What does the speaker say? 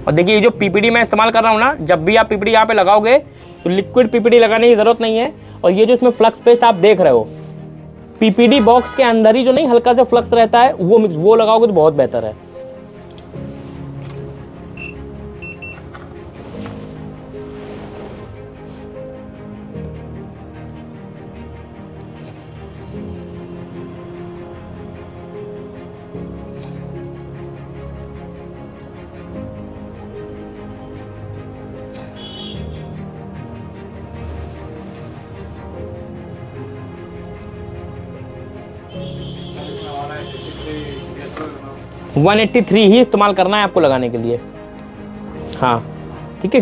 और देखिए ये जो पीपीडी मैं इस्तेमाल कर रहा हूं ना, जब भी आप पीपीडी यहाँ पे लगाओगे तो लिक्विड पीपीडी लगाने की जरूरत नहीं है। और ये जो इसमें फ्लक्स पेस्ट आप देख रहे हो, पीपीडी बॉक्स के अंदर ही जो नहीं हल्का सा फ्लक्स रहता है, वो लगाओगे तो बहुत बेहतर है। $183 183 ही इस्तेमाल करना है आपको लगाने के लिए। हाँ ठीक है।